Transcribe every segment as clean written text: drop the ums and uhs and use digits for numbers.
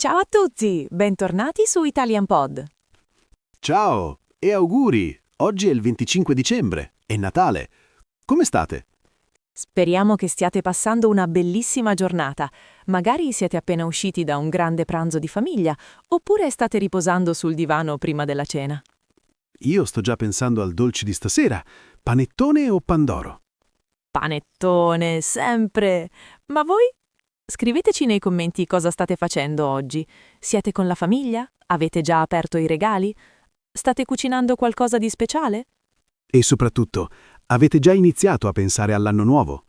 Ciao a tutti, bentornati su Italian Pod. Ciao e auguri! Oggi è il 25 dicembre, è Natale. Come state? Speriamo che stiate passando una bellissima giornata. Magari siete appena usciti da un grande pranzo di famiglia, oppure state riposando sul divano prima della cena. Io sto già pensando al dolce di stasera. Panettone o pandoro? Panettone, sempre! Ma voi? Scriveteci nei commenti cosa state facendo oggi. Siete con la famiglia? Avete già aperto i regali? State cucinando qualcosa di speciale? E soprattutto, avete già iniziato a pensare all'anno nuovo?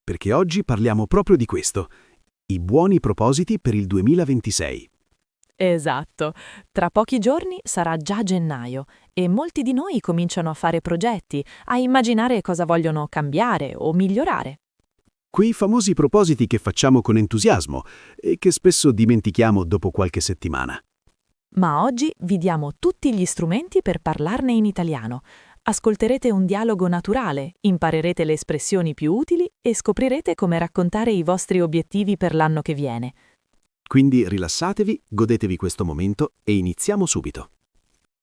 Perché oggi parliamo proprio di questo. I buoni propositi per il 2026. Esatto. Tra pochi giorni sarà già gennaio e molti di noi cominciano a fare progetti, a immaginare cosa vogliono cambiare o migliorare. Quei famosi propositi che facciamo con entusiasmo e che spesso dimentichiamo dopo qualche settimana. Ma oggi vi diamo tutti gli strumenti per parlarne in italiano. Ascolterete un dialogo naturale, imparerete le espressioni più utili e scoprirete come raccontare i vostri obiettivi per l'anno che viene. Quindi rilassatevi, godetevi questo momento e iniziamo subito.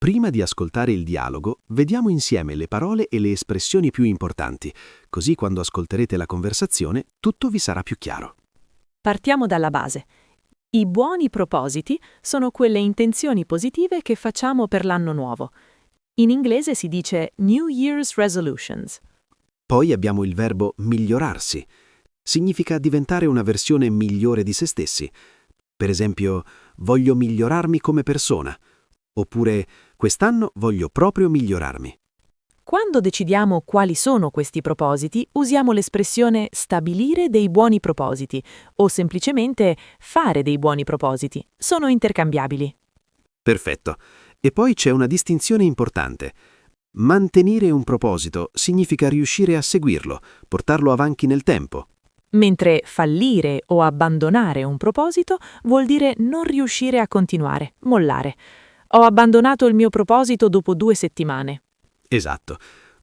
Prima di ascoltare il dialogo, vediamo insieme le parole e le espressioni più importanti, così quando ascolterete la conversazione tutto vi sarà più chiaro. Partiamo dalla base. I buoni propositi sono quelle intenzioni positive che facciamo per l'anno nuovo. In inglese si dice New Year's Resolutions. Poi abbiamo il verbo migliorarsi. Significa diventare una versione migliore di se stessi. Per esempio, voglio migliorarmi come persona. Oppure, quest'anno voglio proprio migliorarmi. Quando decidiamo quali sono questi propositi, usiamo l'espressione stabilire dei buoni propositi o semplicemente fare dei buoni propositi. Sono intercambiabili. Perfetto. E poi c'è una distinzione importante. Mantenere un proposito significa riuscire a seguirlo, portarlo avanti nel tempo. Mentre fallire o abbandonare un proposito vuol dire non riuscire a continuare, mollare. Ho abbandonato il mio proposito dopo 2 settimane. Esatto.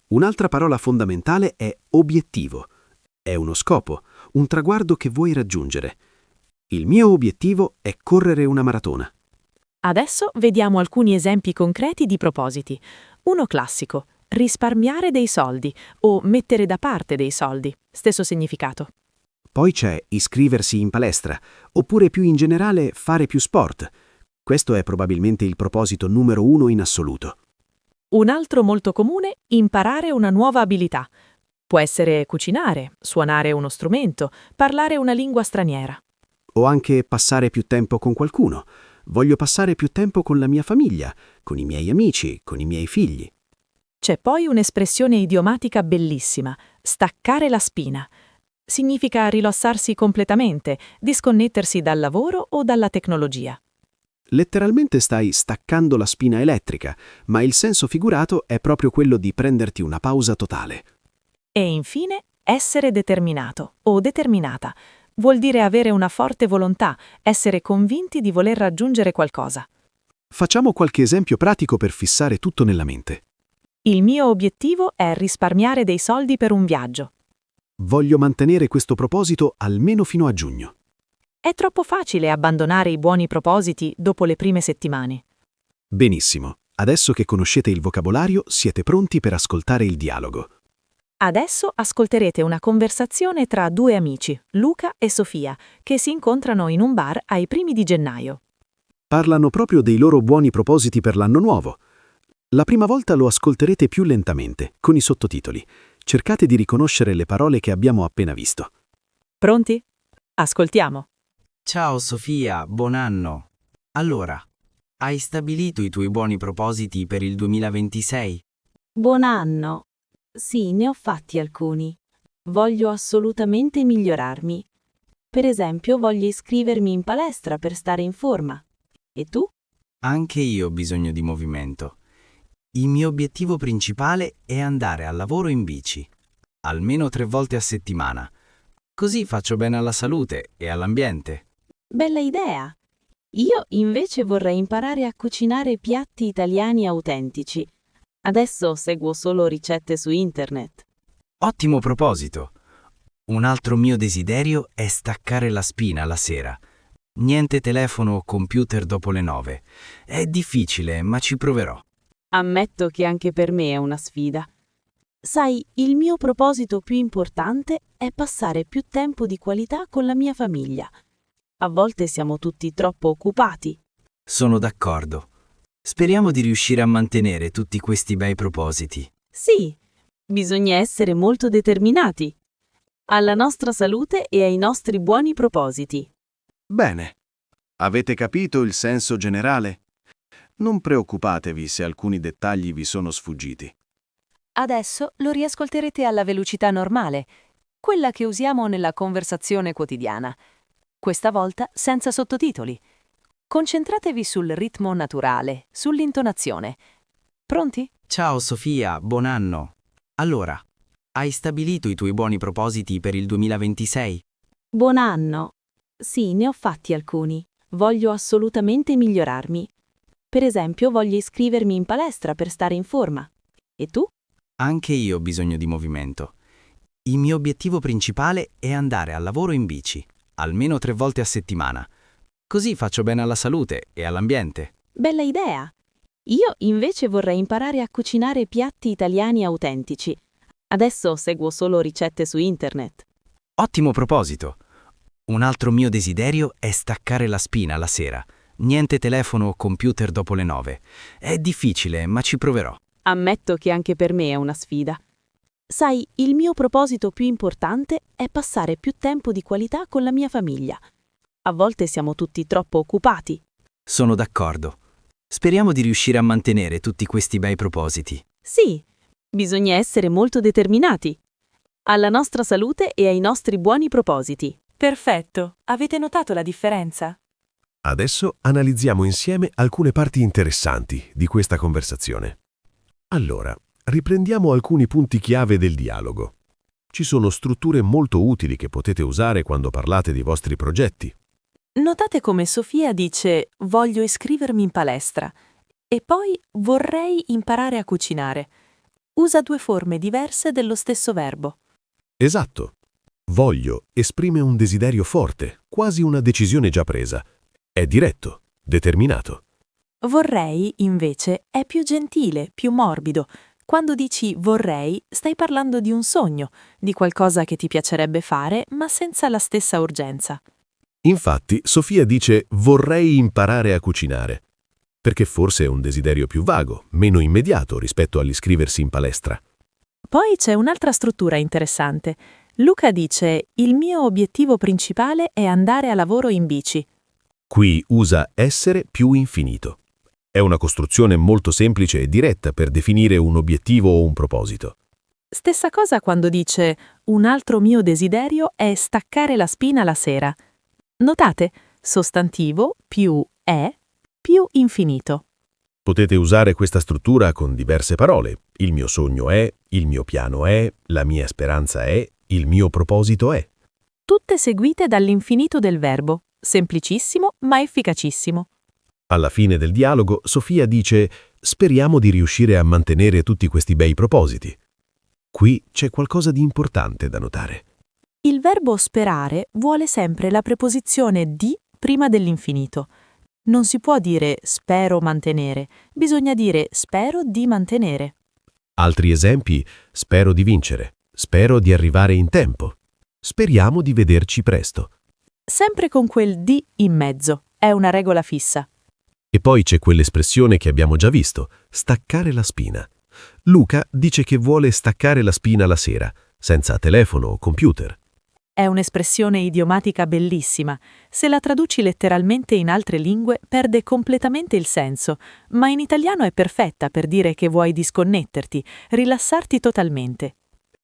Un'altra parola fondamentale è obiettivo. È uno scopo, un traguardo che vuoi raggiungere. Il mio obiettivo è correre una maratona. Adesso vediamo alcuni esempi concreti di propositi. Uno classico, risparmiare dei soldi o mettere da parte dei soldi, stesso significato. Poi c'è iscriversi in palestra, oppure più in generale fare più sport. Questo è probabilmente il proposito numero 1 in assoluto. Un altro molto comune, imparare una nuova abilità. Può essere cucinare, suonare uno strumento, parlare una lingua straniera. O anche passare più tempo con qualcuno. Voglio passare più tempo con la mia famiglia, con i miei amici, con i miei figli. C'è poi un'espressione idiomatica bellissima, staccare la spina. Significa rilassarsi completamente, disconnettersi dal lavoro o dalla tecnologia. Letteralmente stai staccando la spina elettrica, ma il senso figurato è proprio quello di prenderti una pausa totale. E infine, essere determinato o determinata. Vuol dire avere una forte volontà, essere convinti di voler raggiungere qualcosa. Facciamo qualche esempio pratico per fissare tutto nella mente. Il mio obiettivo è risparmiare dei soldi per un viaggio. Voglio mantenere questo proposito almeno fino a giugno. È troppo facile abbandonare i buoni propositi dopo le prime settimane. Benissimo. Adesso che conoscete il vocabolario, siete pronti per ascoltare il dialogo. Adesso ascolterete una conversazione tra 2 amici, Luca e Sofia, che si incontrano in un bar ai primi di gennaio. Parlano proprio dei loro buoni propositi per l'anno nuovo. La prima volta lo ascolterete più lentamente, con i sottotitoli. Cercate di riconoscere le parole che abbiamo appena visto. Pronti? Ascoltiamo. Ciao Sofia, buon anno. Allora, hai stabilito i tuoi buoni propositi per il 2026? Buon anno. Sì, ne ho fatti alcuni. Voglio assolutamente migliorarmi. Per esempio, voglio iscrivermi in palestra per stare in forma. E tu? Anche io ho bisogno di movimento. Il mio obiettivo principale è andare al lavoro in bici, almeno 3 volte a settimana. Così faccio bene alla salute e all'ambiente. Bella idea! Io invece vorrei imparare a cucinare piatti italiani autentici. Adesso seguo solo ricette su internet. Ottimo proposito! Un altro mio desiderio è staccare la spina la sera. Niente telefono o computer dopo le 9. È difficile, ma ci proverò. Ammetto che anche per me è una sfida. Sai, il mio proposito più importante è passare più tempo di qualità con la mia famiglia. A volte siamo tutti troppo occupati. Sono d'accordo. Speriamo di riuscire a mantenere tutti questi bei propositi. Sì, bisogna essere molto determinati. Alla nostra salute e ai nostri buoni propositi. Bene. Avete capito il senso generale? Non preoccupatevi se alcuni dettagli vi sono sfuggiti. Adesso lo riascolterete alla velocità normale, quella che usiamo nella conversazione quotidiana. Questa volta senza sottotitoli. Concentratevi sul ritmo naturale, sull'intonazione. Pronti? Ciao Sofia, buon anno. Allora, hai stabilito i tuoi buoni propositi per il 2026? Buon anno. Sì, ne ho fatti alcuni. Voglio assolutamente migliorarmi. Per esempio, voglio iscrivermi in palestra per stare in forma. E tu? Anche io ho bisogno di movimento. Il mio obiettivo principale è andare al lavoro in bici, almeno 3 volte a settimana. Così faccio bene alla salute e all'ambiente. Bella idea! Io invece vorrei imparare a cucinare piatti italiani autentici. Adesso seguo solo ricette su internet. Ottimo proposito! Un altro mio desiderio è staccare la spina la sera. Niente telefono o computer dopo le 9. È difficile, ma ci proverò. Ammetto che anche per me è una sfida. Sai, il mio proposito più importante è passare più tempo di qualità con la mia famiglia. A volte siamo tutti troppo occupati. Sono d'accordo. Speriamo di riuscire a mantenere tutti questi bei propositi. Sì, bisogna essere molto determinati. Alla nostra salute e ai nostri buoni propositi. Perfetto. Avete notato la differenza? Adesso analizziamo insieme alcune parti interessanti di questa conversazione. Allora, riprendiamo alcuni punti chiave del dialogo. Ci sono strutture molto utili che potete usare quando parlate dei vostri progetti. Notate come Sofia dice «voglio iscrivermi in palestra» e poi «vorrei imparare a cucinare». Usa 2 forme diverse dello stesso verbo. Esatto. Voglio esprime un desiderio forte, quasi una decisione già presa. È diretto, determinato. Vorrei, invece, è più gentile, più morbido. Quando dici vorrei, stai parlando di un sogno, di qualcosa che ti piacerebbe fare, ma senza la stessa urgenza. Infatti, Sofia dice vorrei imparare a cucinare, perché forse è un desiderio più vago, meno immediato rispetto all'iscriversi in palestra. Poi c'è un'altra struttura interessante. Luca dice il mio obiettivo principale è andare a lavoro in bici. Qui usa essere più infinito. È una costruzione molto semplice e diretta per definire un obiettivo o un proposito. Stessa cosa quando dice un altro mio desiderio è staccare la spina la sera. Notate? Sostantivo più è più infinito. Potete usare questa struttura con diverse parole. Il mio sogno è, il mio piano è, la mia speranza è, il mio proposito è. Tutte seguite dall'infinito del verbo. Semplicissimo ma efficacissimo. Alla fine del dialogo, Sofia dice «Speriamo di riuscire a mantenere tutti questi bei propositi». Qui c'è qualcosa di importante da notare. Il verbo sperare vuole sempre la preposizione di prima dell'infinito. Non si può dire spero mantenere, bisogna dire spero di mantenere. Altri esempi: spero di vincere, spero di arrivare in tempo, speriamo di vederci presto. Sempre con quel di in mezzo, è una regola fissa. E poi c'è quell'espressione che abbiamo già visto, staccare la spina. Luca dice che vuole staccare la spina la sera, senza telefono o computer. È un'espressione idiomatica bellissima. Se la traduci letteralmente in altre lingue perde completamente il senso, ma in italiano è perfetta per dire che vuoi disconnetterti, rilassarti totalmente.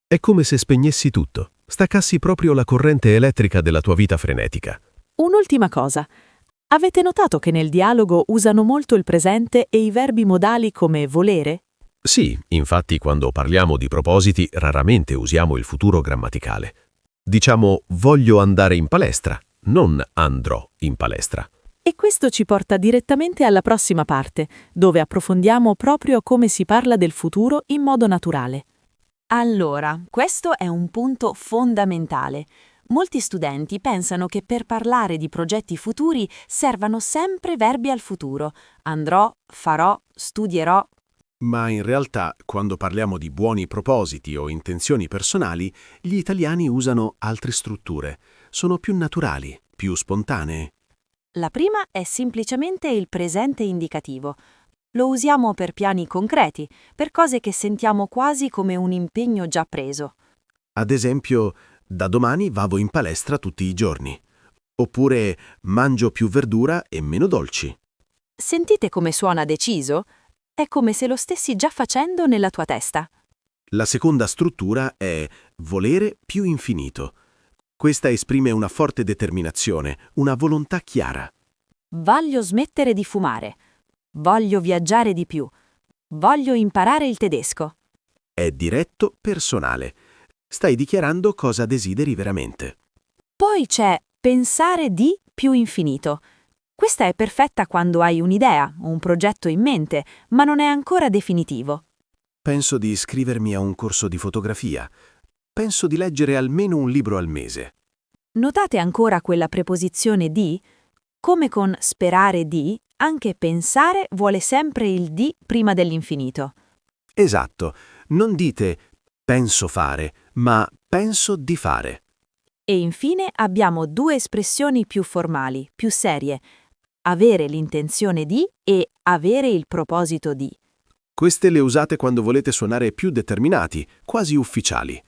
È come se spegnessi tutto, staccassi proprio la corrente elettrica della tua vita frenetica. Un'ultima cosa. Avete notato che nel dialogo usano molto il presente e i verbi modali come volere? Sì, infatti quando parliamo di propositi raramente usiamo il futuro grammaticale. Diciamo voglio andare in palestra, non andrò in palestra. E questo ci porta direttamente alla prossima parte, dove approfondiamo proprio come si parla del futuro in modo naturale. Allora, questo è un punto fondamentale. Molti studenti pensano che per parlare di progetti futuri servano sempre verbi al futuro. Andrò, farò, studierò. Ma in realtà, quando parliamo di buoni propositi o intenzioni personali, gli italiani usano altre strutture. Sono più naturali, più spontanee. La prima è semplicemente il presente indicativo. Lo usiamo per piani concreti, per cose che sentiamo quasi come un impegno già preso. Ad esempio, da domani vado in palestra tutti i giorni. Oppure mangio più verdura e meno dolci. Sentite come suona deciso? È come se lo stessi già facendo nella tua testa. La seconda struttura è volere più infinito. Questa esprime una forte determinazione, una volontà chiara. Voglio smettere di fumare. Voglio viaggiare di più. Voglio imparare il tedesco. È diretto, personale. Stai dichiarando cosa desideri veramente. Poi c'è pensare di più infinito. Questa è perfetta quando hai un'idea, un progetto in mente, ma non è ancora definitivo. Penso di iscrivermi a un corso di fotografia. Penso di leggere almeno un libro al mese. Notate ancora quella preposizione di? Come con sperare di, anche pensare vuole sempre il di prima dell'infinito. Esatto, non dite penso fare, ma penso di fare. E infine abbiamo due espressioni più formali, più serie. Avere l'intenzione di e avere il proposito di. Queste le usate quando volete suonare più determinati, quasi ufficiali.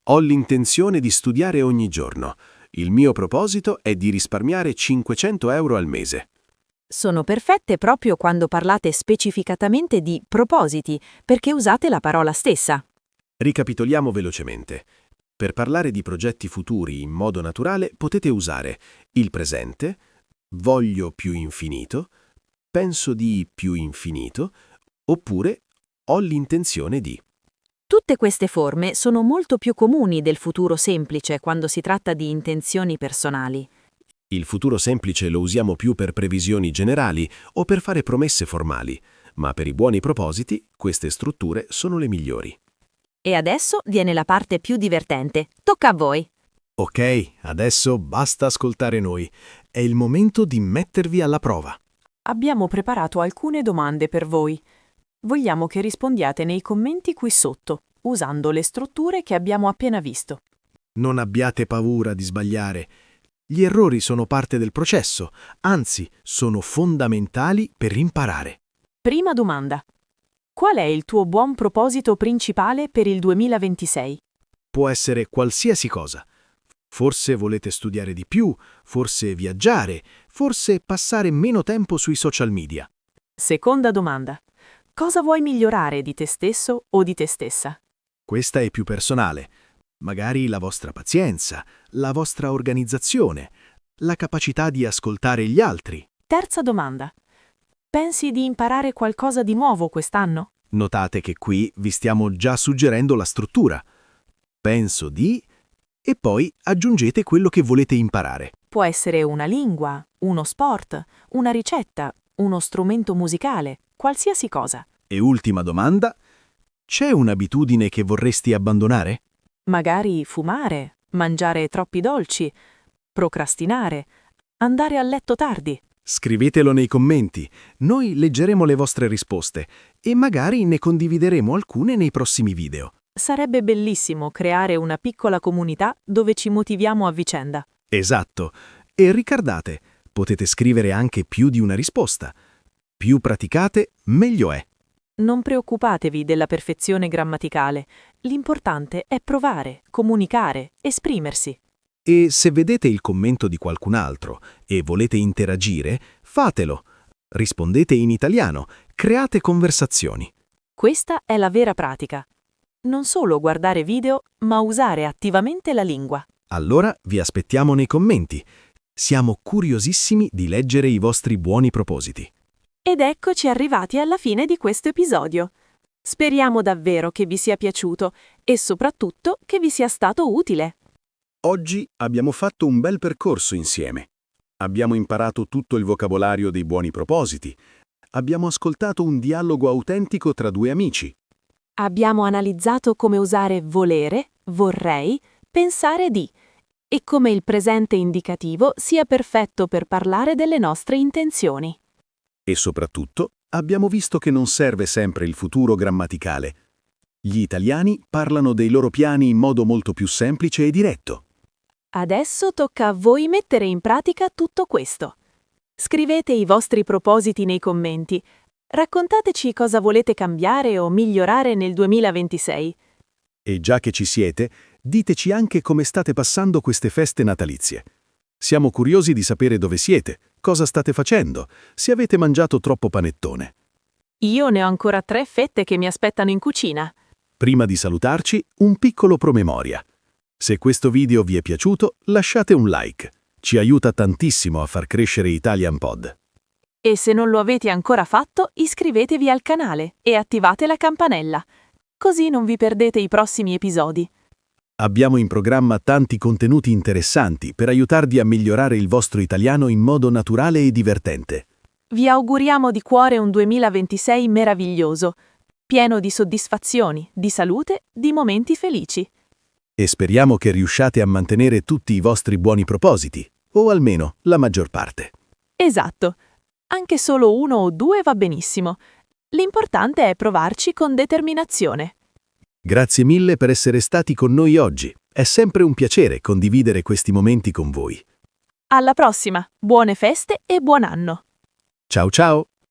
Ho l'intenzione di studiare ogni giorno. Il mio proposito è di risparmiare 500 euro al mese. Sono perfette proprio quando parlate specificatamente di propositi, perché usate la parola stessa. Ricapitoliamo velocemente. Per parlare di progetti futuri in modo naturale potete usare il presente, voglio più infinito, penso di più infinito, oppure ho l'intenzione di. Tutte queste forme sono molto più comuni del futuro semplice quando si tratta di intenzioni personali. Il futuro semplice lo usiamo più per previsioni generali o per fare promesse formali, ma per i buoni propositi queste strutture sono le migliori. E adesso viene la parte più divertente. Tocca a voi. Ok, adesso basta ascoltare noi. È il momento di mettervi alla prova. Abbiamo preparato alcune domande per voi. Vogliamo che rispondiate nei commenti qui sotto, usando le strutture che abbiamo appena visto. Non abbiate paura di sbagliare. Gli errori sono parte del processo, anzi, sono fondamentali per imparare. Prima domanda. Qual è il tuo buon proposito principale per il 2026? Può essere qualsiasi cosa. Forse volete studiare di più, forse viaggiare, forse passare meno tempo sui social media. Seconda domanda. Cosa vuoi migliorare di te stesso o di te stessa? Questa è più personale. Magari la vostra pazienza, la vostra organizzazione, la capacità di ascoltare gli altri. Terza domanda. Pensi di imparare qualcosa di nuovo quest'anno? Notate che qui vi stiamo già suggerendo la struttura. Penso di... e poi aggiungete quello che volete imparare. Può essere una lingua, uno sport, una ricetta, uno strumento musicale, qualsiasi cosa. E ultima domanda. C'è un'abitudine che vorresti abbandonare? Magari fumare, mangiare troppi dolci, procrastinare, andare a letto tardi. Scrivetelo nei commenti. Noi leggeremo le vostre risposte e magari ne condivideremo alcune nei prossimi video. Sarebbe bellissimo creare una piccola comunità dove ci motiviamo a vicenda. Esatto. E ricordate, potete scrivere anche più di una risposta. Più praticate, meglio è. Non preoccupatevi della perfezione grammaticale. L'importante è provare, comunicare, esprimersi. E se vedete il commento di qualcun altro e volete interagire, fatelo. Rispondete in italiano, create conversazioni. Questa è la vera pratica. Non solo guardare video, ma usare attivamente la lingua. Allora vi aspettiamo nei commenti. Siamo curiosissimi di leggere i vostri buoni propositi. Ed eccoci arrivati alla fine di questo episodio. Speriamo davvero che vi sia piaciuto e soprattutto che vi sia stato utile. Oggi abbiamo fatto un bel percorso insieme. Abbiamo imparato tutto il vocabolario dei buoni propositi. Abbiamo ascoltato un dialogo autentico tra due amici. Abbiamo analizzato come usare volere, vorrei, pensare di e come il presente indicativo sia perfetto per parlare delle nostre intenzioni. E soprattutto, abbiamo visto che non serve sempre il futuro grammaticale. Gli italiani parlano dei loro piani in modo molto più semplice e diretto. Adesso tocca a voi mettere in pratica tutto questo. Scrivete i vostri propositi nei commenti. Raccontateci cosa volete cambiare o migliorare nel 2026. E già che ci siete, diteci anche come state passando queste feste natalizie. Siamo curiosi di sapere dove siete, cosa state facendo, se avete mangiato troppo panettone. Io ne ho ancora 3 fette che mi aspettano in cucina. Prima di salutarci, un piccolo promemoria. Se questo video vi è piaciuto, lasciate un like. Ci aiuta tantissimo a far crescere Italian Pod. E se non lo avete ancora fatto, iscrivetevi al canale e attivate la campanella. Così non vi perdete i prossimi episodi. Abbiamo in programma tanti contenuti interessanti per aiutarvi a migliorare il vostro italiano in modo naturale e divertente. Vi auguriamo di cuore un 2026 meraviglioso, pieno di soddisfazioni, di salute, di momenti felici. E speriamo che riusciate a mantenere tutti i vostri buoni propositi, o almeno la maggior parte. Esatto, anche solo 1 o 2 va benissimo. L'importante è provarci con determinazione. Grazie mille per essere stati con noi oggi. È sempre un piacere condividere questi momenti con voi. Alla prossima, buone feste e buon anno! Ciao ciao!